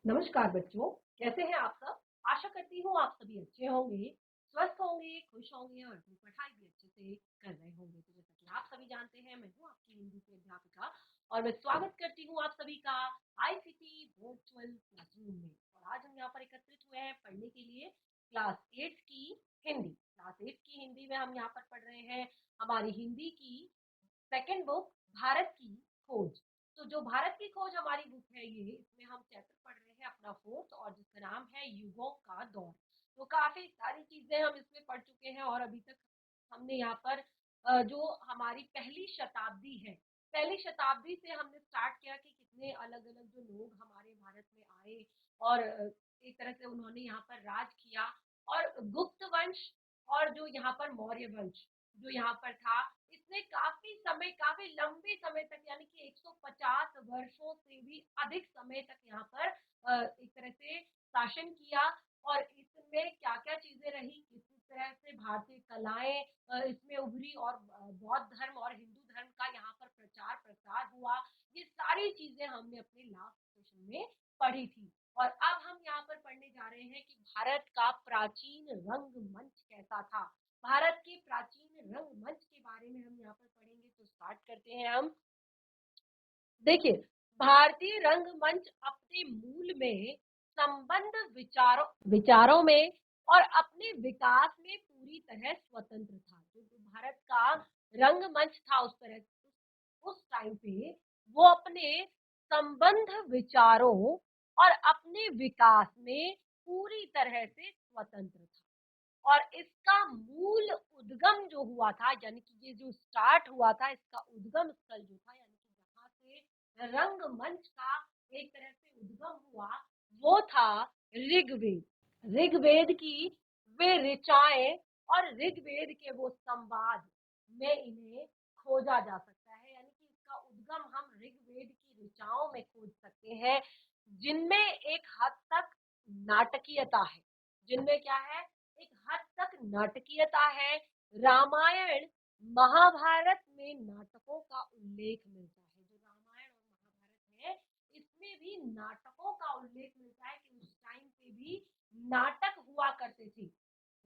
नमस्कार बच्चों, कैसे हैं आप सब। आशा करती हूँ आप सभी अच्छे होंगे, स्वस्थ होंगे, खुश होंगे और अपनी पढ़ाई भी अच्छे से कर रहे होंगे। तो जैसा कि आप सभी जानते हैं, मैं हूँ आपकी हिंदी की अध्यापिका और मैं स्वागत करती हूँ आप सभी का आईसीटी वर्चुअल क्लासरूम में। और आज हम यहाँ पर एकत्रित हुए हैं पढ़ने के लिए क्लास 8 की हिंदी। क्लास 8 की हिंदी में हम यहाँ पर पढ़ रहे हैं हमारी हिंदी की सेकंड बुक, भारत की खोज। तो जो भारत की खोज हमारी बुक है, ये इसमें हम चैप्टर पढ़ रहे हैं अपना 4th, और जिसका नाम है युगों का दौर। तो काफी सारी चीजें हम इसमें पढ़ चुके हैं और अभी तक हमने यहाँ पर जो हमारी पहली शताब्दी है, पहली शताब्दी से हमने स्टार्ट किया कि कितने अलग अलग जो लोग हमारे भारत में आए और एक तरह से उन्होंने यहाँ पर राज किया। और गुप्त वंश और जो यहाँ पर मौर्य वंश जो यहाँ पर था, इसने काफी समय, काफी लंबे समय तक, यानी कि 150 वर्षों से भी अधिक समय तक यहाँ पर एक तरह से शासन किया। और इसमें क्या क्या चीजें रही, किस तरह से भारतीय कलाएं इसमें उभरी और बौद्ध धर्म और हिंदू धर्म का यहाँ पर प्रचार प्रसार हुआ, ये सारी चीजें हमने अपने लास्ट सेशन में पढ़ी थी। और अब हम यहाँ पर पढ़ने जा रहे हैं कि भारत का प्राचीन रंगमंच कैसा था। भारत के प्राचीन रंगमंच के बारे में हम यहाँ पर पढ़ेंगे। तो स्टार्ट करते हैं हम। देखिए, भारतीय रंगमंच अपने मूल में संबंध विचारों विचारों में और अपने विकास में पूरी तरह स्वतंत्र था। जो भारत का रंगमंच था उस टाइम पे वो अपने संबंध विचारों और अपने विकास में पूरी तरह से स्वतंत्र था। और इसका मूल उद्गम जो हुआ था, यानी कि ये जो स्टार्ट हुआ था, इसका उद्गम स्थल जो था, यानी कि जहाँ से रंगमंच का एक तरह से उद्गम हुआ, वो था ऋग्वेद। ऋग्वेद की वे ऋचाएं और ऋग्वेद के वो संवाद में इन्हें खोजा जा सकता है। यानी कि इसका उद्गम हम ऋग्वेद की ऋचाओं में खोज सकते हैं, जिनमें एक हद तक नाटकीयता है। जिनमें क्या है, एक हद तक नाटकीयता है। रामायण महाभारत में नाटकों का उल्लेख मिलता है। जो रामायण और महाभारत है, इसमें भी नाटकों का उल्लेख मिलता है कि उस टाइम पे भी नाटक हुआ करते थे,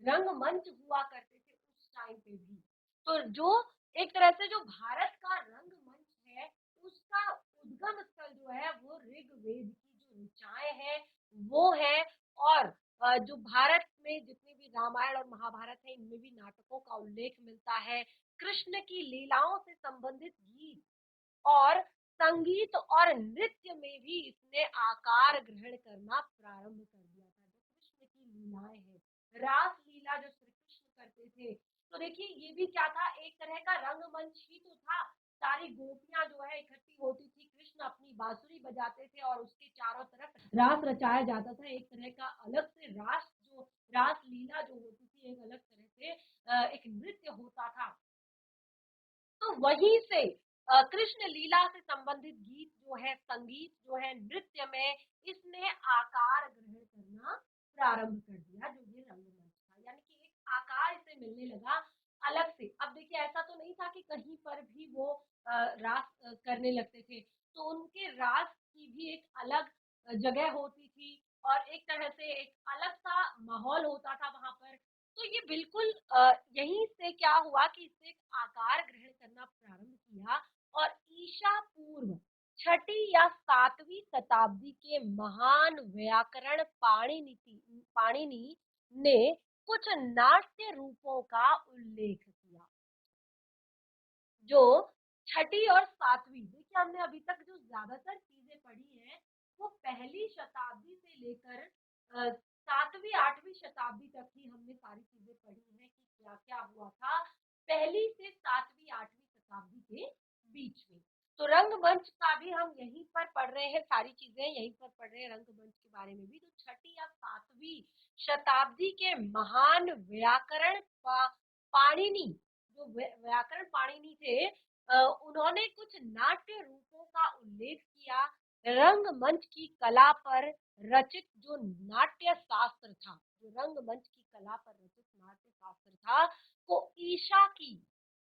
रंगमंच हुआ करते थे उस टाइम पे भी। तो जो एक तरह से जो भारत का रंगमंच है, उसका उद्गम स्थल जो है वो ऋग्वेद की जो ऋचाएं हैं वो है। और जो भारत में जितने भी रामायण और महाभारत है, इनमें भी नाटकों का उल्लेख मिलता है। कृष्ण की लीलाओं से संबंधित गीत और संगीत और नृत्य में भी इसने आकार ग्रहण करना प्रारंभ कर दिया था। जो कृष्ण की लीलाएं हैं, रास लीला जो श्री कृष्ण करते थे, तो देखिए ये भी क्या था, एक तरह का रंगमंच ही तो था। सारी गोपियां जो है इकट्ठी होती थी, कृष्ण अपनी बांसुरी बजाते थे और उसके चारों तरफ रास रचाया जाता था। एक तरह का अलग से रास लीला जो होती थी, एक अलग तरह से एक नृत्य होता था। तो वहीं से कृष्ण लीला से संबंधित गीत जो है, संगीत जो है, नृत्य में इसने आकार ग्रहण करना प्रारंभ कर दिया। जो ये रंगमंच था, यानी कि एक आकार इसे मिलने लगा अलग से। अब देखिए, ऐसा तो नहीं था कि कहीं पर भी वो रास करने लगते थे। तो उनके रास की भी एक अलग जगह होती थी और एक तरह से एक अलग सा माहौल होता था वहां पर। तो ये बिल्कुल यहीं से क्या हुआ कि इसने एक आकार ग्रहण करना प्रारंभ किया। और ईशा पूर्व 6ठी या 7वीं शताब्दी के महान व्याकरण पाणिनि ने कुछ नाट्य रूपों का उल्लेख किया। जो 6ठी और 7वीं, देखिए हमने अभी तक जो ज्यादातर चीजें पढ़ी हैं, वो पहली शताब्दी से लेकर 7वीं 8वीं शताब्दी तक ही हमने सारी चीजें पढ़ी हैं कि क्या क्या हुआ था पहली से 7वीं 8वीं शताब्दी के बीच में। तो रंगमंच का भी हम यहीं पर पढ़ रहे हैं, सारी चीजें यहीं पर पढ़ रहे हैं रंगमंच के बारे में भी। तो 6ठी या 7वीं शताब्दी के महान व्याकरण पाणिनि, जो व्याकरण पाणिनि थे, उन्होंने कुछ नाट्य रूपों का उल्लेख किया। रंगमंच की कला पर रचित जो नाट्य शास्त्र था, जो रंगमंच की कला पर रचित नाट्य शास्त्र था, को ईशा की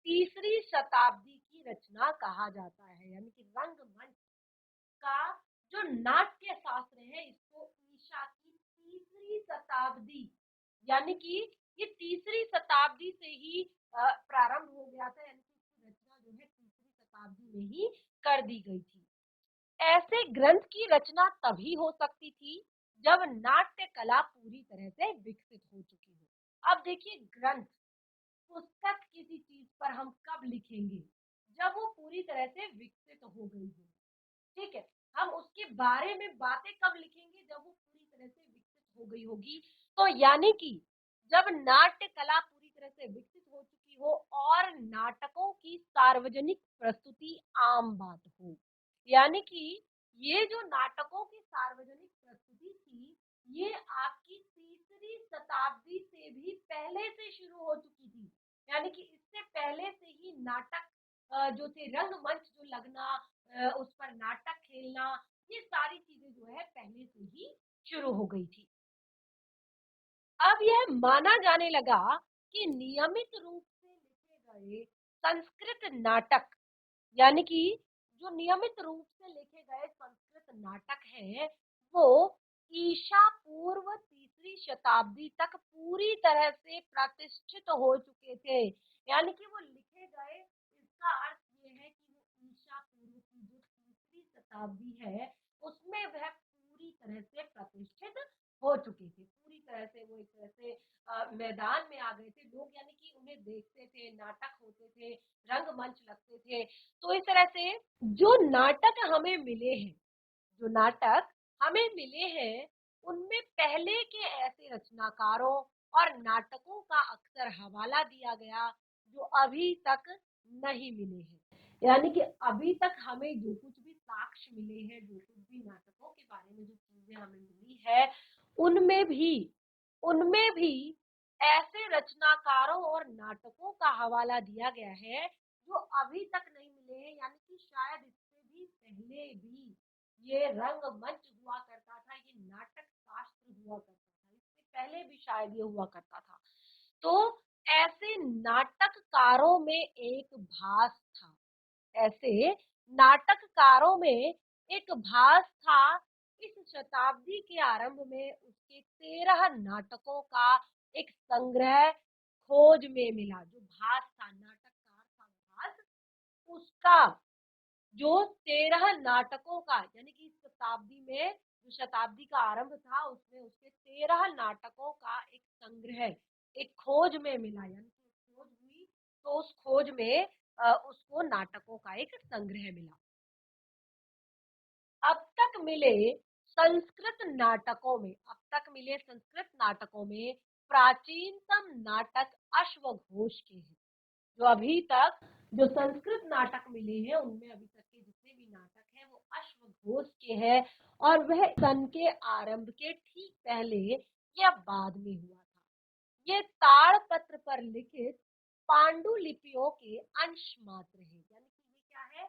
3री शताब्दी की रचना कहा जाता है। यानी कि रंगमंच का जो नाट्य शास्त्र है, इसको शताब्दी, यानी कि ये तीसरी शताब्दी से ही प्रारंभ हो गया था, यानी कि इसकी रचना जो है तीसरी शताब्दी में ही कर दी गई थी। ऐसे ग्रंथ की रचना तभी हो सकती थी जब नाट्य कला पूरी तरह से विकसित हो चुकी हो। अब देखिए, ग्रंथ, पुस्तक किसी चीज पर हम कब लिखेंगे? जब वो पूरी तरह से विकसित हो गई हो। ठीक है, हम उसके बारे में बातें कब लिखेंगे? जब वो पूरी तरह से विकसित हो गई होगी। तो यानी कि जब नाट्य कला पूरी तरह से विकसित हो चुकी हो और नाटकों की सार्वजनिक प्रस्तुति आम बात हो, यानी कि ये जो नाटकों की सार्वजनिक प्रस्तुति थी, ये आपकी तीसरी शताब्दी से भी पहले से शुरू हो चुकी थी। यानी कि इससे पहले से ही नाटक जो थे, रंगमंच जो लगना, उस पर नाटक खेलना, ये सारी चीजें जो है पहले से ही शुरू हो गई थी। अब यह माना जाने लगा कि नियमित रूप से लिखे गए संस्कृत नाटक, यानी कि जो नियमित रूप से लिखे गए संस्कृत नाटक हैं, वो ईसा पूर्व तीसरी शताब्दी तक पूरी तरह से प्रतिष्ठित हो चुके थे। यानी कि वो लिखे गए, इसका अर्थ ये है कि वो ईसा पूर्व की जो तीसरी शताब्दी है, उसमें वह पूरी तरह से प्रतिष्ठित हो चुके थे। पूरी तरह से वो एक तरह से मैदान में आ गए थे लोग, यानी कि उन्हें देखते थे, नाटक होते थे, रंगमंच लगते थे। तो इस तरह से जो नाटक हमें मिले हैं, जो नाटक हमें मिले हैं, उनमें पहले के ऐसे रचनाकारों और नाटकों का अक्सर हवाला दिया गया जो अभी तक नहीं मिले हैं। यानी कि अभी तक हमें जो कुछ भी साक्ष्य मिले हैं, जो कुछ भी नाटकों के बारे में जो चीजें हमें मिली है, उनमें भी उनमें भी ऐसे रचनाकारों और नाटकों का हवाला दिया गया है जो अभी तक नहीं मिले हैं। यानी कि शायद इससे भी पहले भी ये रंगमंच हुआ करता था, ये नाटक शास्त्र हुआ करता था, इससे पहले भी शायद ये हुआ करता था। तो ऐसे नाटककारों में एक भास था, ऐसे नाटककारों में एक भास था। इस शताब्दी के आरंभ में उसके 13 नाटकों का एक संग्रह खोज में मिला। जो भास था, नाटककार था भास, उसका जो 13 नाटकों का, यानी कि इस शताब्दी में जो शताब्दी का आरंभ था, उसमें उसके 13 नाटकों का एक संग्रह, एक खोज में मिला। यानी कि खोज हुई तो उस खोज में उसको नाटकों का एक संग्रह मिला। अब तक मिले अब तक मिले संस्कृत नाटकों में प्राचीनतम नाटक अश्वघोष के हैं। जो अभी तक जो संस्कृत नाटक मिले हैं, उनमें अभी तक के जितने भी नाटक हैं वो अश्वघोष के हैं, और वह सन के आरंभ के ठीक पहले या बाद में हुआ था। ये ताड़पत्र पर लिखित पांडुलिपियों के अंश मात्र है। यानी कि ये क्या है?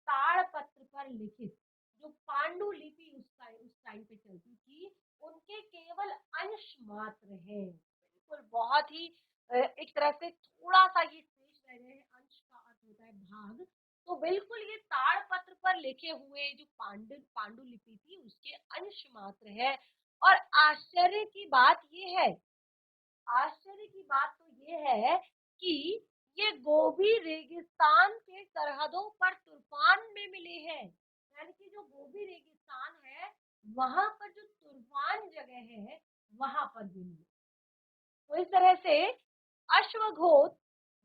ताड़पत्र पर लिखित जो पांडुलिपि उस टाइम पे चलती थी, उनके केवल अंश मात्र है। बिल्कुल बहुत ही एक तरह से थोड़ा सा ये शेष रह गए हैं। अंश का अर्थ होता है भाग। तो बिल्कुल ये ताड़पत्र पर लिखे हुए जो पांडुलिपि थी, उसके अंश मात्र है। और आश्चर्य की बात तो ये है कि ये गोबी रेगिस्तान के सरहदों पर तूफान में मिले हैं। यानी कि जो गोबी रेगिस्तान है, वहां पर जो तूफान जगह है, वहां पर भी मिले। तो इस तरह से अश्वघोष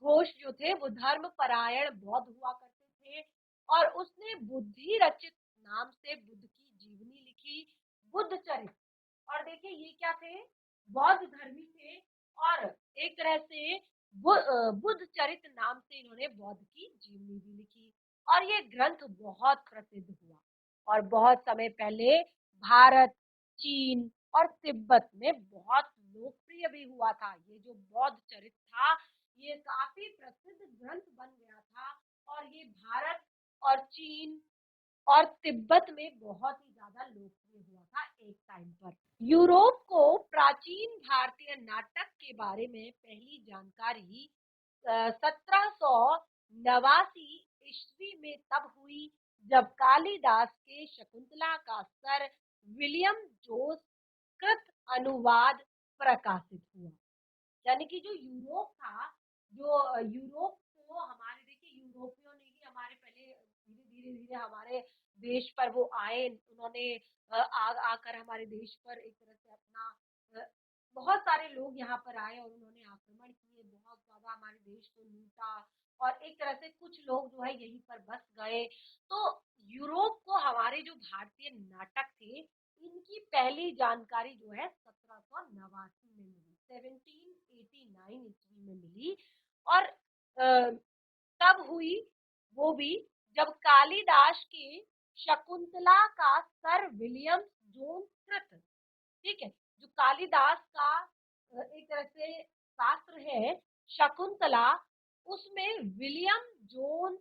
घोष जो थे वो धर्म परायण बौद्ध हुआ करते थे, और उसने बुद्धि रचित नाम से बुद्ध की जीवनी लिखी, बुद्ध चरित। और देखिए ये क्या थे? बौद्ध धर्मी थे, और एक तरह से बुद्ध चरित नाम से इन्होंने बौद्ध की जीवनी भी लिखी। और ये ग्रंथ बहुत प्रसिद्ध हुआ, और बहुत समय पहले भारत, चीन और तिब्बत में बहुत लोकप्रिय भी हुआ था। ये जो बौद्ध चरित था, ये काफी प्रसिद्ध ग्रंथ बन गया था, और ये भारत और चीन और तिब्बत में बहुत ही ज्यादा लोकप्रिय हुआ था एक टाइम पर। यूरोप को प्राचीन भारतीय नाटक के बारे में पहली जानकारी 1789 ईस्वी में तब हुई, जब कालिदास के शकुंतला का सर विलियम जोस संस्कृत अनुवाद प्रकाशित हुआ। यानी कि जो यूरोप था, जो यूरोप को हमारे, देखिए यूरोपियों ने ही हमारे पहले धीरे धीरे धीरे हमारे देश पर वो आए, उन्होंने आकर हमारे देश पर एक तरह से अपना बहुत सारे लोग यहाँ पर आए और उन्होंने आक्रमण किए, बहुत ज्यादा हमारे देश को लूटा, और एक तरह से कुछ लोग जो है यहीं पर बस गए। तो यूरोप को हमारे जो भारतीय नाटक थे, इनकी पहली जानकारी जो है 1789 में मिली, 1789 ईस्वी में मिली। और तब हुई वो भी जब कालिदास के शकुंतला का सर विलियम जोन्स कृत, ठीक है, जो कालिदास का एक तरह से शास्त्र है शकुंतला, उसमें विलियम जोन्स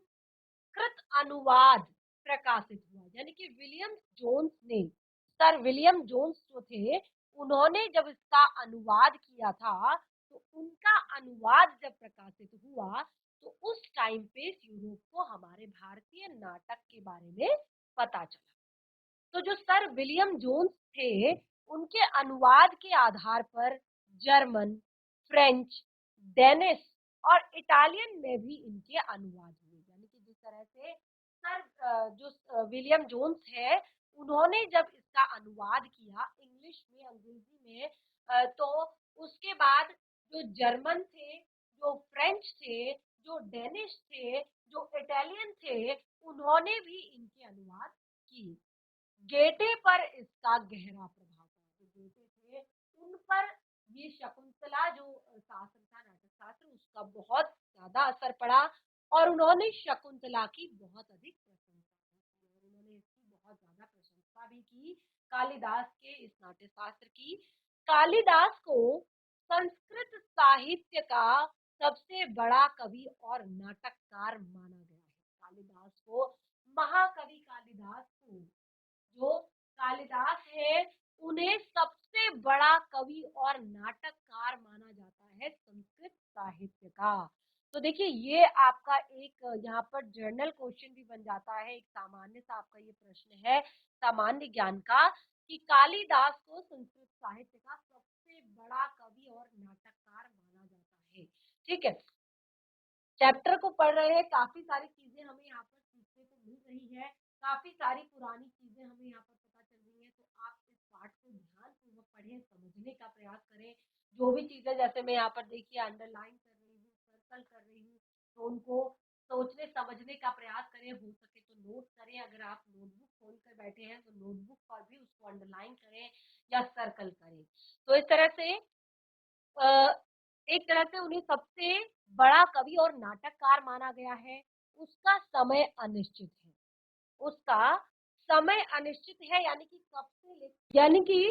कृत अनुवाद प्रकाशित हुआ। यानी कि विलियम जोन्स ने, सर विलियम जोन्स जो थे, उन्होंने जब इसका अनुवाद किया था, तो उनका अनुवाद जब प्रकाशित हुआ, तो उस टाइम पे यूरोप को हमारे भारतीय नाटक के बारे में पता चला। तो जो सर विलियम जोन्स थे, उनके अनुवाद के आधार पर जर्मन, फ्रेंच, डेनिश और इटालियन में भी इनके अनुवाद हुए। यानी कि जिस तरह से सर जो विलियम जोन्स है, उन्होंने जब इसका अनुवाद किया इंग्लिश में, अंग्रेजी में, तो उसके बाद जो जर्मन थे, जो फ्रेंच थे, जो डेनिश थे, जो इटालियन थे, उन्होंने भी इनके अनुवाद किए। गेटे पर इसका गहरा प्रभाव पड़ा। जो गेटे थे, उन पर ये शकुंतला जो शास्त्र था, नाटक शास्त्र, उसका बहुत ज्यादा असर पड़ा, और उन्होंने शकुंतला की बहुत अधिक प्रशंसा की, और उन्होंने इसकी बहुत ज्यादा प्रशंसा भी की, कालिदास के इस नाट्य शास्त्र की। कालिदास को संस्कृत साहित्य का सबसे बड़ा कवि और नाटककार माना गया है। कालिदास को, महाकवि कालिदास को, जो कालिदास है, उन्हें सबसे बड़ा कवि और नाटककार माना जाता है संस्कृत साहित्य का। तो देखिए ये आपका एक यहाँ पर जर्नल क्वेश्चन भी बन जाता है, एक सामान्य सा आपका ये प्रश्न है सामान्य ज्ञान का, कि कालिदास को संस्कृत साहित्य का सबसे बड़ा कवि और नाटककार माना जाता है। ठीक है, चैप्टर को पढ़ रहे हैं, काफी सारी चीजें हमें यहाँ पर सीखने को मिल रही है, काफी सारी पुरानी चीजें हमें यहाँ पर पता चल रही है। तो आप इस पाठ को ध्यान पूर्वक पढ़ें, समझने का प्रयास करें। जो भी चीजें, जैसे मैं यहाँ पर देखिए अंडरलाइन कर रही हूँ, सर्कल कर रही हूँ, तो उनको सोचने समझने का प्रयास करें। हो सके तो नोट करें, अगर आप नोटबुक खोल कर बैठे हैं तो नोटबुक पर भी उसको अंडरलाइन करें या सर्कल करें। तो इस तरह से एक तरह से उन्हें सबसे बड़ा कवि और नाटककार माना गया है। उसका समय अनिश्चित है, उसका समय अनिश्चित है, यानी कि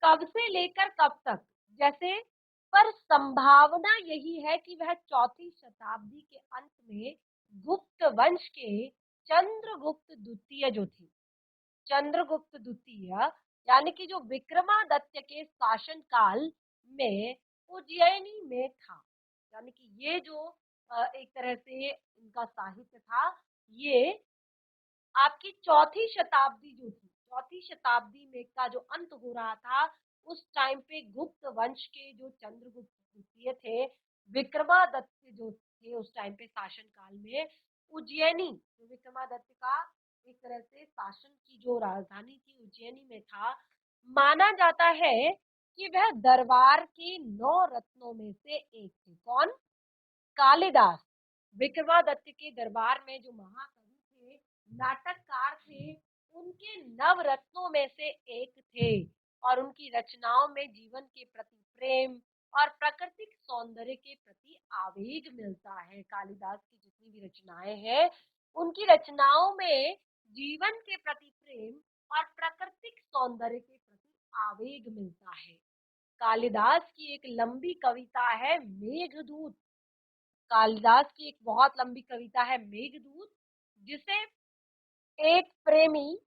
कब से लेकर कब तक, जैसे, पर संभावना यही है कि वह चौथी शताब्दी के अंत में गुप्त वंश के चंद्रगुप्त द्वितीय जो थे, चंद्रगुप्त द्वितीय, यानी कि जो विक्रमादित्य के शासन काल में उज्जैनी में था। यानी कि ये जो एक तरह से इनका साहित्य था, ये आपकी चौथी शताब्दी जो थी, चौथी शताब्दी में का जो अंत हो रहा था, उस टाइम पे गुप्त वंश के जो चंद्रगुप्त द्वितीय थे, विक्रमादित्य जो थे उस टाइम पे शासन काल में, उज्जैनी, जो विक्रमादित्य का एक तरह से शासन की जो राजधानी थी उज्जैनी में था, माना जाता है कि वह दरबार के 9 रत्नों में से एक थे। कौन? कालिदास। विक्रमादित्य के दरबार में जो महाकवि थे, नाटककार थे, उनके नवरत्नों में से एक थे, और उनकी रचनाओं में जीवन के प्रति प्रेम और प्राकृतिक सौंदर्य के प्रति आवेग मिलता है। कालिदास की जितनी भी रचनाएं हैं, उनकी रचनाओं में जीवन के प्रति प्रेम और प्राकृतिक सौंदर्य के प्रति आवेग मिलता है। कालिदास की एक लंबी कविता है मेघदूत, कालिदास की एक बहुत लंबी कविता है मेघदूत, जिसे एक प्रेमी,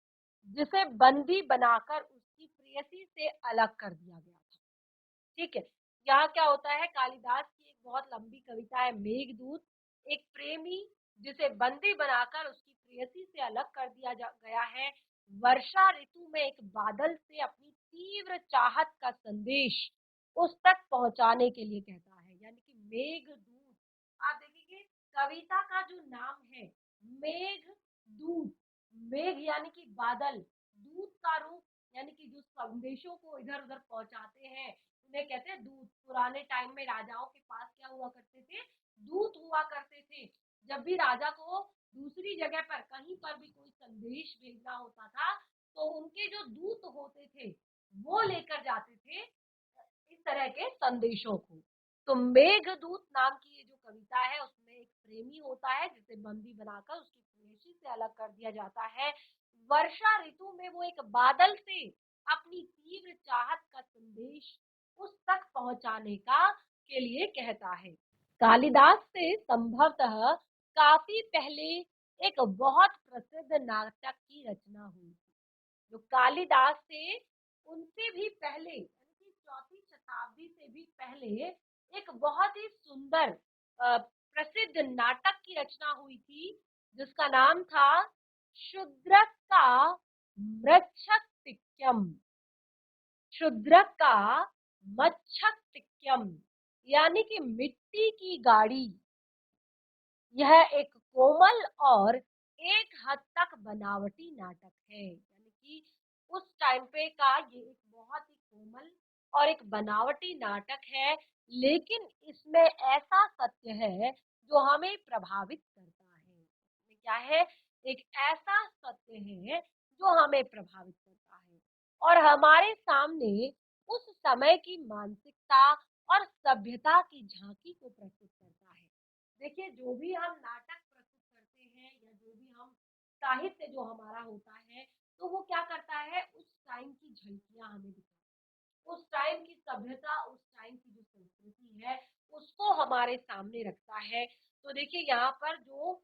जिसे बंदी बनाकर उसकी प्रेयसी से अलग कर दिया गया था। ठीक है, यहाँ क्या होता है, कालिदास की एक बहुत लंबी कविता है मेघदूत, एक प्रेमी जिसे बंदी बनाकर उसकी प्रेयसी से अलग कर दिया गया है, वर्षा ऋतु में एक बादल से अपनी तीव्र चाहत का संदेश उस तक पहुंचाने के लिए कहता है। यानी कि मेघदूत, आप देखिए कविता का जो नाम है मेघदूत, मेघ यानी कि बादल, दूत का रूप यानी कि जो संदेशों को इधर उधर पहुंचाते हैं उन्हें कहते हैं दूत। पुराने टाइम में राजाओं के पास क्या हुआ करते थे, दूत हुआ करते थे। जब भी राजा को दूसरी जगह पर कहीं पर भी कोई संदेश भेजना होता था तो उनके जो दूत होते थे वो लेकर जाते थे इस तरह के संदेशों को। तो मेघदूत नाम की ये जो कविता है उसमें एक प्रेमी होता है जिसे बंदी बनाकर उसकी प्रेयसी से अलग कर दिया जाता है। वर्षा ऋतु में वो एक बादल से अपनी तीव्र चाहत का संदेश उस तक पहुंचाने का के लिए कहता है। कालिदास से संभवतः काफी पहले एक बहुत प्रसिद्ध नाटक की रचना हुई थी। जो कालिदास थे उनसे भी पहले यानी कि चौथी शताब्दी से भी पहले एक बहुत ही सुंदर प्रसिद्ध नाटक की रचना हुई थी जिसका नाम था शूद्रक का मृच्छकटिक्यम। शूद्रक का मच्छकटिक्यम यानी कि मिट्टी की गाड़ी। यह एक कोमल और एक हद तक बनावटी नाटक है। यानी कि उस टाइम पे का ये एक बहुत ही कोमल और एक बनावटी नाटक है, लेकिन इसमें ऐसा सत्य है जो हमें प्रभावित करता है। इसमें क्या है, एक ऐसा सत्य है जो हमें प्रभावित करता है और हमारे सामने उस समय की मानसिकता और सभ्यता की झांकी को प्रस्तुत करता है। देखिए जो भी हम नाटक प्रस्तुत करते हैं या जो भी हम साहित्य जो हमारा होता है तो वो क्या करता है, उस टाइम की झलकियां हमें दिखाता है, उस टाइम की सभ्यता, उस टाइम की जो संस्कृति है उसको हमारे सामने रखता है। तो देखिए यहाँ पर जो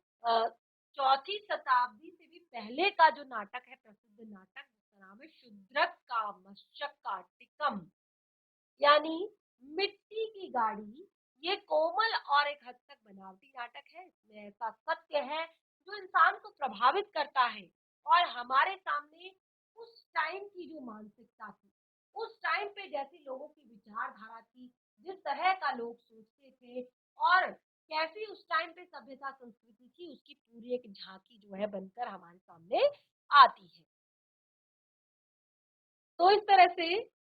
चौथी शताब्दी से भी पहले का जो नाटक है, प्रसिद्ध नाटक जिसका नाम है शूद्रक का मशक्कटिकम यानी मिट्टी की गाड़ी, ये कोमल और एक हद तक बनावटी नाटक है। इसमें ऐसा सत्य है जो इंसान को प्रभावित करता है और हमारे सामने उस टाइम की जो मानसिकता थी, उस टाइम पे जैसी लोगों की विचारधारा थी, जिस तरह का लोग सोचते थे और कैसी उस टाइम पे सभ्यता संस्कृति थी, उसकी पूरी एक झांकी जो है बनकर हमारे सामने आती है। तो इस तरह से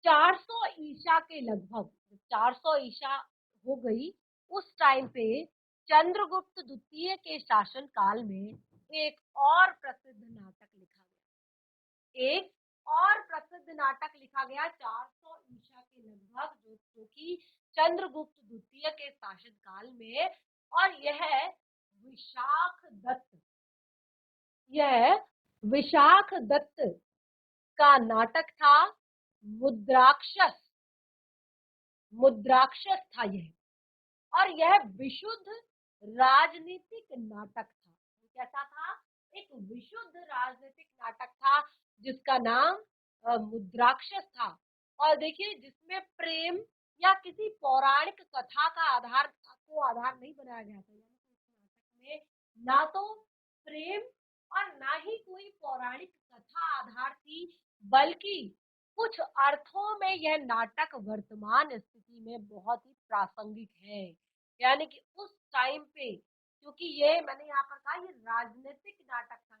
400 ईसा के लगभग, 400 ईसा हो गई, उस टाइम पे चंद्रगुप्त द्वितीय के शासन काल में एक और प्रसिद्ध नाटक लिखा गया। एक और प्रसिद्ध नाटक लिखा गया 400 ईसा के लगभग, जो कि चंद्रगुप्त द्वितीय के शासन काल में, और यह विशाख दत्त का नाटक था मुद्राक्षस। मुद्राक्षस था यह, और यह विशुद्ध राजनीतिक नाटक था। ये कैसा था, एक विशुद्ध राजनीतिक नाटक था जिसका नाम मुद्राक्षस था। और देखिए जिसमें प्रेम या किसी पौराणिक कथा का आधार नहीं बनाया गया था। यानी कि इस नाटक में ना तो प्रेम और ना ही कोई पौराणिक कथा आधार थी, बल्कि कुछ अर्थों में यह नाटक वर्तमान स्थिति में बहुत ही प्रासंगिक है। यानी कि उस टाइम पे, क्योंकि ये मैंने यहाँ पर कहा ये राजनीतिक नाटक था,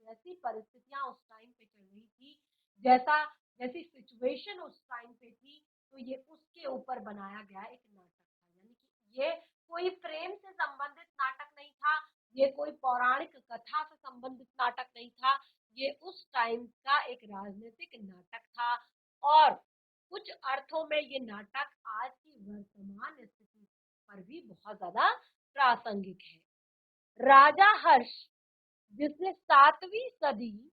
जैसी परिस्थितियां उस टाइम पे चल रही थी, जैसी सिचुएशन उस टाइम पे थी, तो ये उसके ऊपर बनाया गया एक नाटक था। यानी कि ये कोई प्रेम से संबंधित नाटक नहीं था, ये कोई पौराणिक कथा से संबंधित नाटक नहीं था, ये उस टाइम का एक राजनीतिक नाटक था। और कुछ अर्थों में ये नाटक आज की वर्तमान स्थिति पर भी बहुत ज्यादा प्रासंगिक है। राजा हर्ष, जिसने 7वीं सदी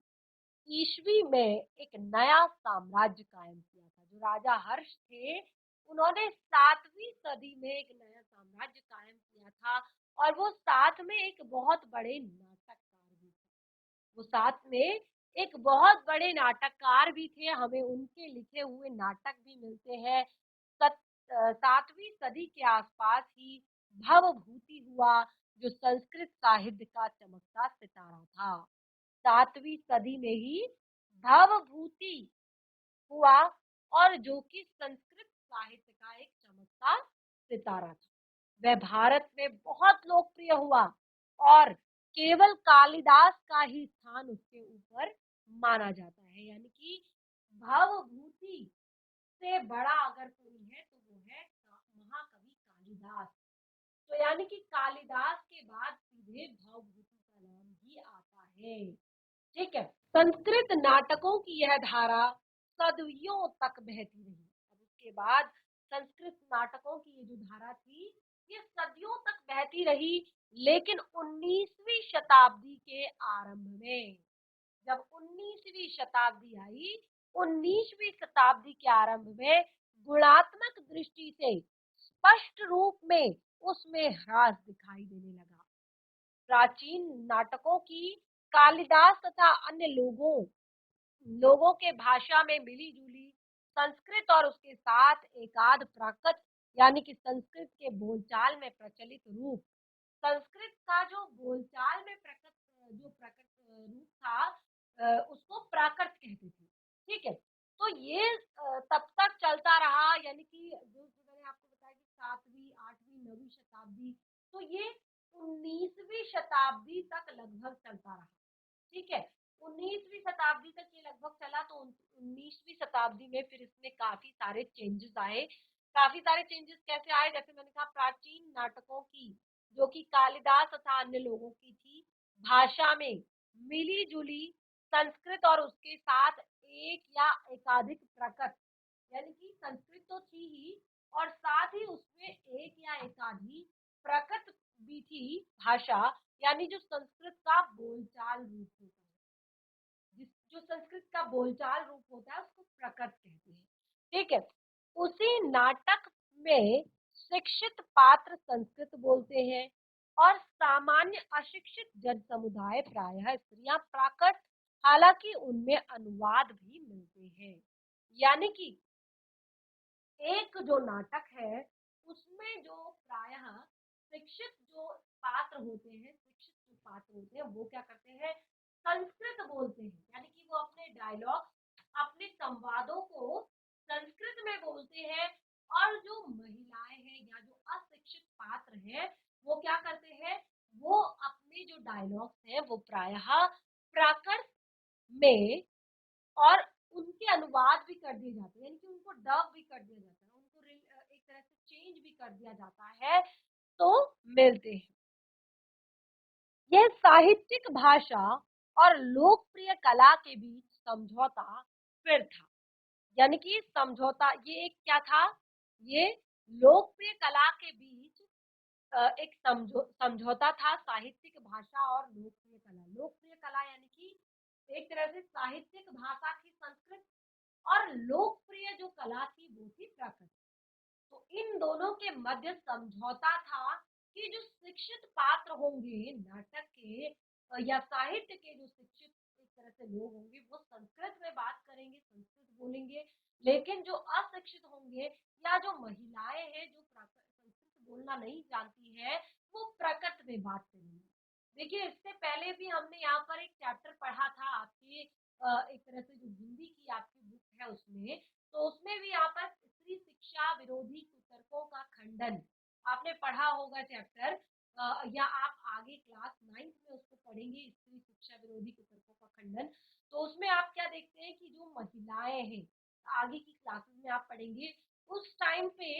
ईस्वी में एक नया साम्राज्य कायम किया था, जो राजा हर्ष थे उन्होंने 7वीं सदी में एक नया साम्राज्य कायम किया था, और वो साथ में एक बहुत बड़े नाटककार भी थे। वो साथ में एक बहुत बड़े नाटककार भी थे, हमें उनके लिखे हुए नाटक भी मिलते हैं। 7वीं सदी के आसपास ही भवभूति हुआ, जो संस्कृत साहित्य का चमकता सितारा था। 7वीं सदी में ही भवभूति हुआ और जो कि संस्कृत साहित्य का एक चमकता सितारा था। वह भारत में बहुत लोकप्रिय हुआ और केवल कालिदास का ही स्थान उसके ऊपर माना जाता है। यानी कि भवभूति से बड़ा अगर कोई है तो वो है महाकवि कालिदास। तो यानी कि कालिदास के बाद सीधे भवभूति का नाम ही आता है। ठीक है। संस्कृत नाटकों की यह धारा सदियों तक बहती रही। अब उसके बाद संस्कृत नाटकों की ये जो धारा थी ये सदियों तक बहती रही, लेकिन 19वीं शताब्दी के आरंभ में, जब 19वीं शताब्दी आई, 19वीं शताब्दी के आरंभ में गुणात्मक दृष्टि से स्पष्ट रूप में उसमें ह्रास दिखाई देने लगा। प्राचीन नाटकों की कालिदास तथा अन्य लोगों के भाषा में मिली जुली संस्कृत और उसके साथ एकाध प्राकृत यानी कि संस्कृत के बोलचाल में प्रचलित रूप, संस्कृत का जो बोलचाल में प्रकट रूप था उसको प्राकृत कहते थे। ठीक है। तो ये तब तक चलता रहा, यानी कि जो मैंने आपको बताया कि 7वीं 8वीं 9वीं शताब्दी, तो ये 19वीं शताब्दी तक लगभग चलता रहा। ठीक है। 19वीं शताब्दी तक ये लगभग चला, तो 19वीं शताब्दी में फिर इसमें काफी सारे चेंजेस आए। काफी सारे चेंजेस कैसे आए, जैसे मैंने कहा प्राचीन नाटकों की जो कि कालिदास तथा अन्य लोगों की थी भाषा में मिली जुली संस्कृत और उसके साथ एक या एकाधिक प्रकट, यानी कि संस्कृत तो थी ही और साथ ही उसमें एक या एकाधिक प्रकट भी थी भाषा, यानी जो संस्कृत का बोलचाल रूप होता है, जो संस्कृत का बोलचाल रूप होता है उसको प्रकट कहते हैं। ठीक है। उसी नाटक में शिक्षित पात्र संस्कृत बोलते हैं और सामान्य अशिक्षित जन समुदाय प्रायः स्त्रियां प्राकृत, हालांकि उनमें अनुवाद भी मिलते हैं। यानी कि एक जो नाटक है उसमें जो प्रायः शिक्षित जो पात्र होते हैं, शिक्षित जो पात्र होते हैं वो क्या करते हैं, संस्कृत बोलते हैं। यानी कि वो अपने डायलॉग, अपने संवादों को संस्कृत में बोलते हैं और जो महिलाएं हैं या जो अशिक्षित पात्र हैं वो क्या करते हैं, वो अपने जो डायलॉग्स हैं वो प्रायः प्राकृत में और उनके अनुवाद भी कर दिए जाते हैं, यानी कि उनको डब भी कर दिया जाता है, उनको एक तरह से चेंज भी कर दिया जाता है, तो मिलते हैं। यह साहित्यिक भाषा और लोकप्रिय कला के बीच समझौता फिर था। यानी कि समझौता ये एक क्या था, ये लोकप्रिय कला के बीच एक समझौता था, साहित्यिक भाषा और लोकप्रिय कला। लोकप्रिय कला यानी कि एक तरह से साहित्यिक भाषा थी संस्कृत और लोकप्रिय जो कला थी वो थी प्राकृत। तो इन दोनों के मध्य समझौता था कि जो शिक्षित पात्र होंगे नाटक के या साहित्य के, जो शिक्षित एक तरह से लोग होंगे वो संस्कृत में बात करेंगे, संस्कृत बोलेंगे, लेकिन जो अशिक्षित होंगे या जो महिलाएं हैं जो संस्कृत बोलना नहीं जानती है वो प्राकृत में बात करेंगे। देखिए इससे पहले भी हमने यहाँ पर एक चैप्टर पढ़ा था आपके एक तरह से जो हिंदी की आपकी बुक है उसमें, तो उसमें भी यहाँ पर स्त्री शिक्षा विरोधी कुतर्कों का खंडन आपने पढ़ा होगा चैप्टर, या आप आगे क्लास 9th में उसको पढ़ेंगे, स्त्री शिक्षा विरोधी कुतर्कों का खंडन। तो उसमें आप क्या देखते हैं कि जो महिलाएं हैं, आगे की क्लासेस में आप पढ़ेंगे, उस टाइम पे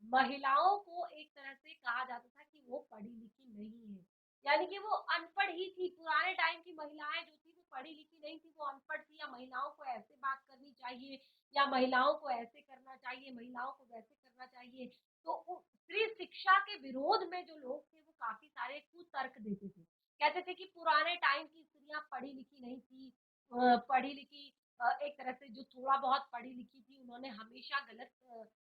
महिलाओं को एक तरह से कहा जाता था कि वो पढ़ी लिखी नहीं है, यानी कि वो अनपढ़ ही थी। पुराने टाइम की महिलाएं जो थी वो पढ़ी लिखी नहीं थी, वो अनपढ़ थी, या महिलाओं को ऐसे बात करनी चाहिए या महिलाओं को ऐसे करना चाहिए, महिलाओं को वैसे करना चाहिए। तो स्त्री शिक्षा के विरोध में जो लोग थे वो काफी सारे कुतर्क देते थे, कहते थे कि पुराने टाइम की स्त्रियां पढ़ी लिखी नहीं थी, पढ़ी लिखी एक तरह से जो थोड़ा बहुत पढ़ी लिखी थी उन्होंने हमेशा गलत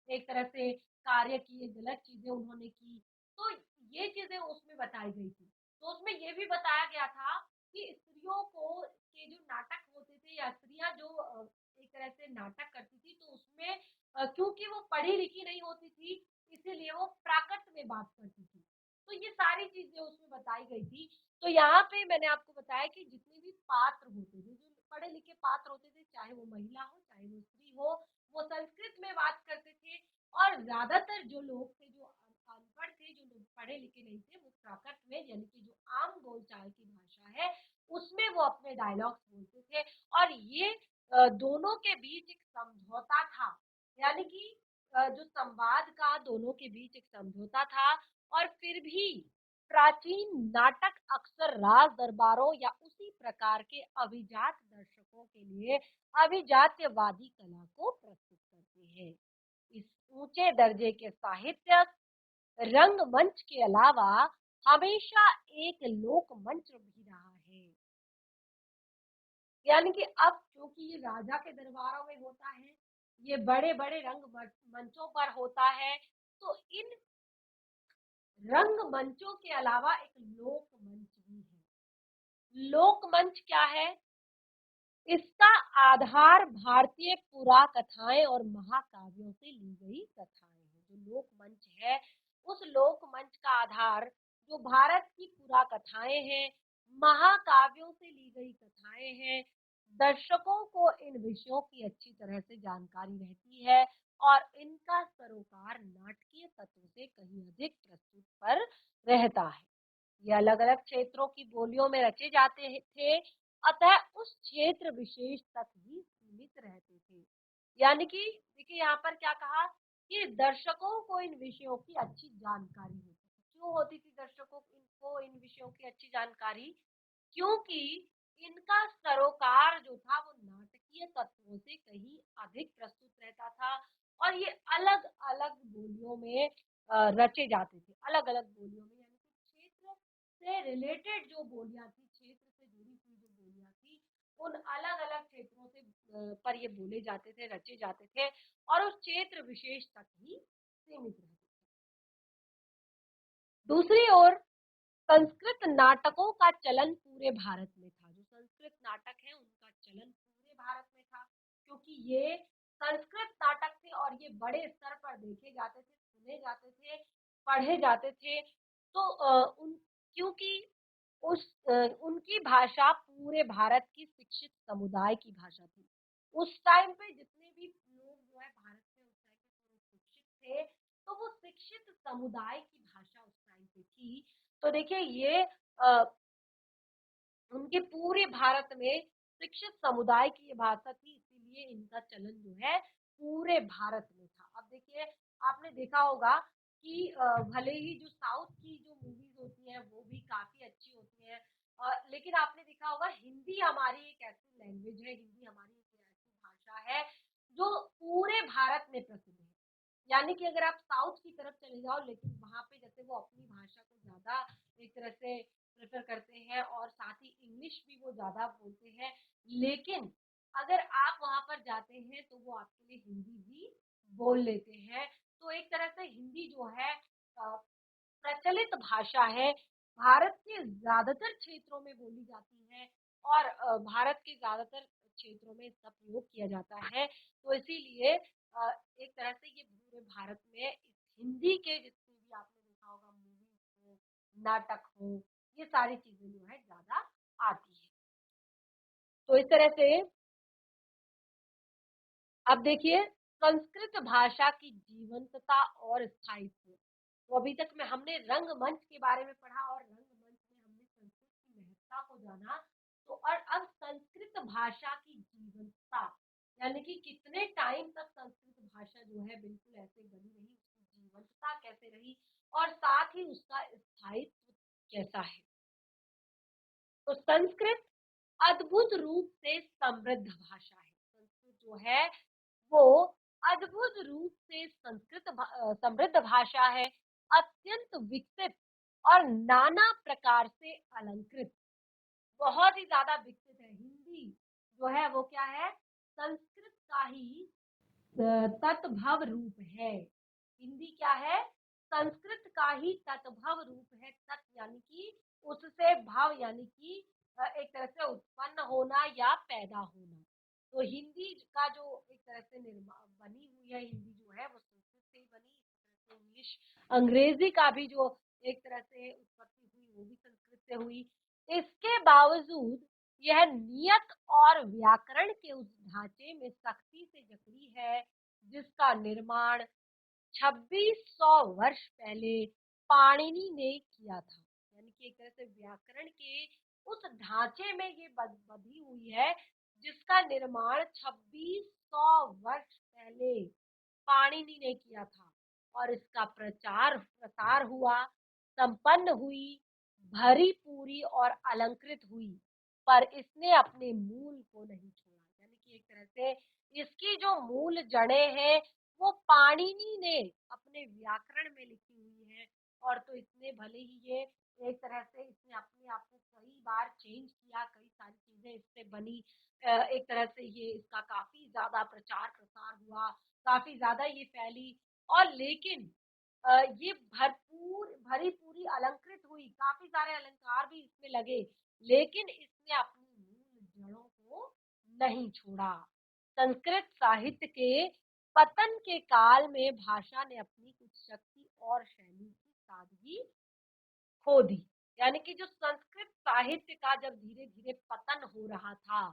एक तरह से कार्य किए, गलत चीजें उन्होंने की। तो ये चीजें उसमें बताई गई थी। तो उसमें ये भी बताया गया था कि स्त्रियों को के जो नाटक होते थे या स्त्रियां जो एक तरह से नाटक करती थी तो उसमें क्योंकि वो पढ़ी लिखी नहीं होती थी इसीलिए वो प्राकृत में बात करती थी। तो ये सारी चीजें उसमें बताई गई थी। तो यहाँ पे मैंने आपको बताया कि जितने भी पात्र होते थे, जो पढ़े लिखे पात्र होते थे, चाहे वो महिला हो चाहे वो स्त्री हो वो संस्कृत में बात करते थे, और ज्यादातर जो लोग थे, जो अनपढ़ थे, जो लोग पढ़े लिखे नहीं थे, वो प्राकृत में यानी कि जो आम बोलचाल की भाषा है उसमें वो अपने डायलॉग्स बोलते थे। और ये दोनों के बीच एक समझौता था, यानी कि जो संवाद का दोनों के बीच एक समझौता था। और फिर भी प्राचीन नाटक अक्सर राज दरबारों या उसी प्रकार के अभिजात दर्शकों के लिए अभिजात्यवादी कला को प्रस्तुत करते हैं। इस ऊंचे दर्जे के साहित्य रंगमंच के अलावा हमेशा एक लोक मंच भी रहा है। यानी कि अब क्योंकि ये राजा के दरबारों में होता है, ये बड़े बड़े रंग मंचों पर होता है, तो इन रंग मंचों के अलावा एक लोक मंच भी है। लोक मंच क्या है? इसका आधार भारतीय पुराकथाएं और महाकाव्यों से ली गई कथाएं हैं। जो लोक मंच है, उस लोक मंच का आधार जो भारत की पुराकथाएं हैं, महाकाव्यों से ली गई कथाएं हैं। दर्शकों को इन विषयों की अच्छी तरह से जानकारी रहती है और इनका सरोकार नाटकीय तत्व से कहीं अधिक प्रस्तुत पर रहता है। ये अलग अलग क्षेत्रों की बोलियों में रचे जाते थे, अतः उस क्षेत्र विशेष तक ही सीमित रहते थे। यानी कि देखिए यहाँ पर क्या कहा कि दर्शकों को इन विषयों की अच्छी जानकारी होती थी। क्यों होती थी दर्शकों को इन विषयों की अच्छी जानकारी? क्योंकि इनका सरोकार जो था वो नाटकीय तत्वों से कहीं अधिक प्रस्तुत रहता था, और ये अलग अलग बोलियों में रचे जाते थे। अलग अलग बोलियों में, यानी कि क्षेत्र से रिलेटेड जो बोलियां थी, क्षेत्र से जुड़ी हुई जो बोलियां थी, उन अलग अलग क्षेत्रों से पर ये बोले जाते थे, रचे जाते थे, और उस क्षेत्र विशेष तक ही सीमित रहते थे। दूसरी ओर संस्कृत नाटकों का चलन पूरे भारत में था। जो संस्कृत नाटक है उनका चलन पूरे भारत में था, क्योंकि ये संस्कृत नाटक थे और ये बड़े स्तर पर देखे जाते थे, सुने जाते थे, पढ़े जाते थे। तो क्योंकि उनकी भाषा पूरे भारत की शिक्षित समुदाय की भाषा थी। उस टाइम पे जितने भी लोग जो है भारत में उस टाइम पे शिक्षित थे, तो वो शिक्षित समुदाय की भाषा उस टाइम पे थी। तो देखिए ये उनके पूरे भारत में शिक्षित समुदाय की ये भाषा थी, इसीलिए इनका चलन जो है पूरे भारत में था। अब देखिए आपने देखा होगा कि भले ही जो साउथ की जो मूवीज होती हैं वो भी काफी अच्छी होती हैं, लेकिन आपने देखा होगा हिंदी हमारी एक ऐसी लैंग्वेज है, हिंदी हमारी एक ऐसी भाषा है जो पूरे भारत में प्रसिद्ध है। यानी कि अगर आप साउथ की तरफ चले जाओ, लेकिन वहां पे जैसे वो अपनी भाषा को ज्यादा एक तरह से प्रेफर करते हैं और साथ ही इंग्लिश भी वो ज्यादा बोलते हैं, लेकिन अगर आप वहां पर जाते हैं तो वो आपके लिए हिंदी भी बोल लेते हैं। तो एक तरह से हिंदी जो है प्रचलित भाषा है, भारत के ज्यादातर क्षेत्रों में बोली जाती है, और भारत के ज्यादातर क्षेत्रों में इसका प्रयोग किया जाता है। तो इसीलिए एक तरह से ये पूरे भारत में इस हिंदी के जितने भी आपने देखा होगा मूवीज हो, नाटक हो, ये सारी चीजें जो है ज्यादा आती है। तो इस तरह से अब देखिए संस्कृत भाषा की जीवंतता और स्थायित्व। तो अभी तक में हमने रंगमंच के बारे में पढ़ा और रंगमंच में हमने संस्कृत की महत्ता को जाना। तो और अब संस्कृत भाषा की जीवंतता, यानी कि कितने टाइम तक संस्कृत भाषा जो है बिल्कुल ऐसे बनी रही, उसकी जीवंतता कैसे रही, और साथ ही उसका स्थायित्व कैसा है। तो संस्कृत अद्भुत रूप से समृद्ध भाषा है। संस्कृत जो है वो अद्भुत रूप से समृद्ध भाषा है, अत्यंत विकसित और नाना प्रकार से अलंकृत, बहुत ही ज्यादा विकसित है। हिंदी जो है वो क्या है? संस्कृत का ही तत्भव रूप है। हिंदी क्या है? संस्कृत का ही तत्भव रूप है। तत् यानी कि उससे भाव, यानी कि एक तरह से उत्पन्न होना या पैदा होना। तो हिंदी का जो एक तरह से निर्माण बनी हुई है, हिंदी जो है वो संस्कृत से ही बनी। इस तरह से इंग्लिश, अंग्रेजी का भी जो एक तरह से उत्पत्ति हुई वो भी संस्कृत से हुई। इसके बावजूद यह नियत और व्याकरण के उस ढांचे में सख्ती से जकड़ी है जिसका निर्माण 2600 वर्ष पहले पाणिनि ने किया था। यानी कि एक तरह से व्याकरण के उस ढांचे में ये बधी हुई है जिसका निर्माण 2600 वर्ष पहले पाणिनि ने किया था और इसका प्रचार प्रसार हुआ, संपन्न हुई, भरी पूरी और अलंकृत हुई, पर इसने अपने मूल को नहीं छोड़ा। यानी कि एक तरह से इसकी जो मूल जड़ें हैं वो पाणिनि ने अपने व्याकरण में लिखी हुई है। और तो इसने भले ही ये एक तरह से इसने अपने आप को कई बार चेंज किया, कई सारी चीजें इससे बनी, एक तरह से ये इसका काफी ज्यादा प्रचार प्रसार हुआ, काफी ज्यादा ये फैली और लेकिन ये भरपूर भरी पूरी अलंकृत हुई, काफी सारे अलंकार भी इसमें लगे, लेकिन इसने अपनी मूल जड़ों को नहीं छोड़ा। संस्कृत साहित्य के पतन के काल में भाषा ने अपनी कुछ शक्ति और शैली की सादगी खो दी। यानी कि जो संस्कृत साहित्य का जब धीरे धीरे पतन हो रहा था,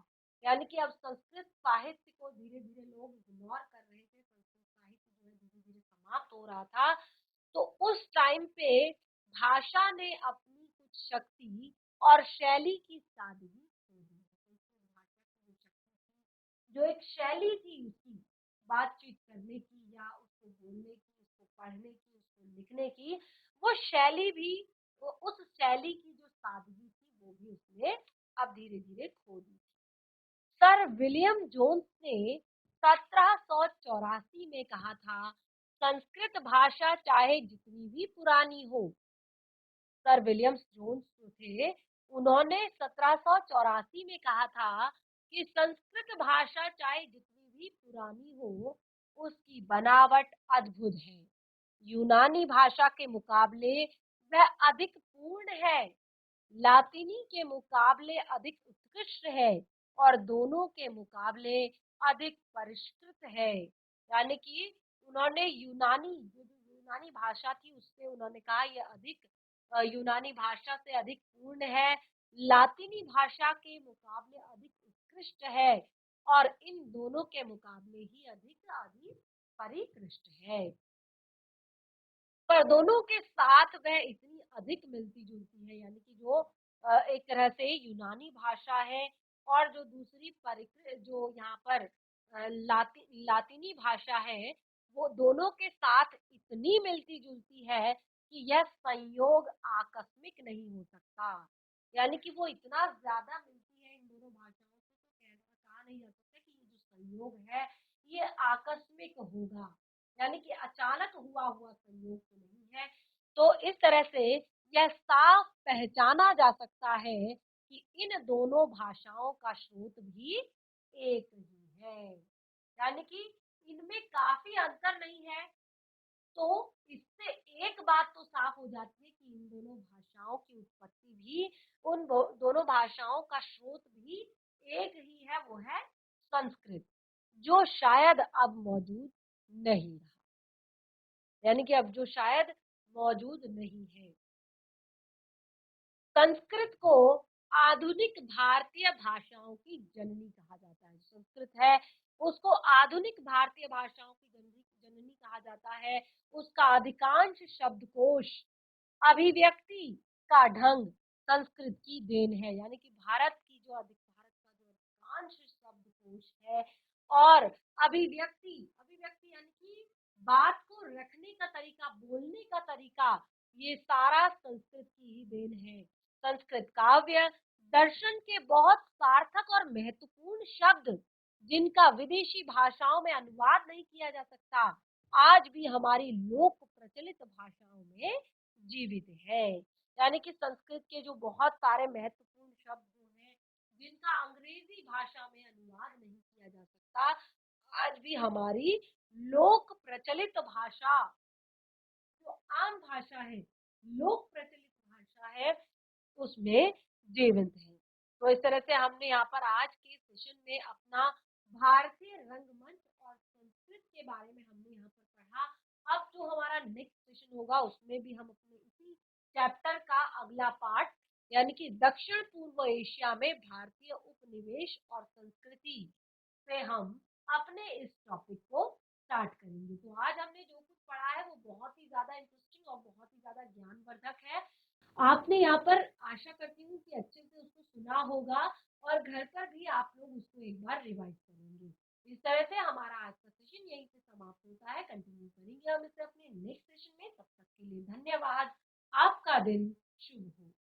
यानी कि अब संस्कृत साहित्य को धीरे धीरे लोग इग्नोर कर रहे थे, संस्कृत साहित्य जो है धीरे धीरे समाप्त हो रहा था, तो उस टाइम पे भाषा ने अपनी कुछ शक्ति और शैली की सादगी खो दी। भाषा की जो शक्ति थी, जो एक शैली थी उसकी बातचीत करने की या उसको बोलने की, उसको पढ़ने की, उसको लिखने की, वो शैली भी, वो उस शैली की जो सादगी थी वो भी उसने अब धीरे धीरे खो दी। सर विलियम जोन्स ने 1784 में कहा था, संस्कृत भाषा चाहे जितनी भी पुरानी हो। सर विलियम जोन्स जो थे उन्होंने 1784 में कहा था कि संस्कृत भाषा चाहे जितनी भी पुरानी हो उसकी बनावट अद्भुत है, यूनानी भाषा के मुकाबले वह अधिक पूर्ण है, लातिनी के मुकाबले अधिक उत्कृष्ट है और दोनों के मुकाबले अधिक परिष्कृत है। यानी कि उन्होंने यूनानी भाषा थी उससे उन्होंने कहा यह अधिक यूनानी भाषा से अधिक पूर्ण है, लातिनी भाषा के मुकाबले अधिक उत्कृष्ट है और इन दोनों के मुकाबले ही अधिक अधिक परिकृष्ट है। पर दोनों के साथ वह इतनी अधिक मिलती जुलती है, यानी कि जो एक तरह से यूनानी भाषा है और जो दूसरी जो यहाँ पर लातिनी भाषा है, वो दोनों के साथ इतनी मिलती जुलती है कि यह संयोग आकस्मिक नहीं हो सकता। यानी कि वो इतना ज्यादा मिलती है इन दोनों भाषाओं से, तो कहा नहीं जा सकता कि ये जो संयोग है ये आकस्मिक होगा, यानी कि अचानक हुआ हुआ संयोग तो नहीं है। तो इस तरह से यह साफ पहचाना जा सकता है कि इन दोनों भाषाओं का स्रोत भी एक ही है, यानी कि इनमें काफी अंतर नहीं है। तो इससे एक बात तो साफ हो जाती है कि इन दोनों भाषाओं की उत्पत्ति भी, उन दोनों भाषाओं का स्रोत भी एक ही है, वो है संस्कृत, जो शायद अब मौजूद नहीं रहा, यानी कि अब जो शायद मौजूद नहीं है। संस्कृत को आधुनिक भारतीय भाषाओं की जननी कहा जाता है। संस्कृत है उसको आधुनिक भारतीय भाषाओं की जननी कहा जाता है। उसका अधिकांश शब्दकोश, अभिव्यक्ति का ढंग संस्कृत की देन है, यानी कि भारत का जो अधिकांश शब्दकोश है और अभिव्यक्ति अभिव्यक्ति यानी कि बात को रखने का तरीका, बोलने का तरीका, ये सारा संस्कृत की ही देन है। संस्कृत काव्य दर्शन के बहुत सार्थक और महत्वपूर्ण शब्द जिनका विदेशी भाषाओं में अनुवाद नहीं किया जा सकता, आज भी हमारी लोक प्रचलित भाषाओं में जीवित है। यानी कि संस्कृत के जो बहुत सारे महत्वपूर्ण शब्द हैं जिनका अंग्रेजी भाषा में अनुवाद नहीं किया जा सकता, आज भी हमारी लोक प्रचलित भाषा, जो आम भाषा है, लोक प्रचलित भाषा है, उसमें जीवंत है। तो इस तरह से हमने यहाँ पर आज के सेशन में अपना भारतीय रंगमंच और संस्कृत के बारे में हमने यहाँ पर पढ़ा। अब जो हमारा नेक्स्ट सेशन होगा उसमें भी हम अपने इसी चैप्टर का अगला पार्ट यानी कि दक्षिण पूर्व एशिया में भारतीय उपनिवेश और संस्कृति से हम अपने इस टॉपिक को स्टार्ट करेंगे। तो आज हमने जो कुछ पढ़ा है वो बहुत ही ज्यादा इंटरेस्टिंग और बहुत ही ज्यादा ज्ञानवर्धक है। आपने यहाँ पर आशा करती हूँ कि अच्छे से उसको सुना होगा और घर पर भी आप लोग उसको एक बार रिवाइज करेंगे। इस तरह से हमारा आज का सेशन यहीं से समाप्त होता है। कंटिन्यू करेंगे हम इसे अपने नेक्स्ट सेशन में। तब तक के लिए धन्यवाद। आपका दिन शुभ हो।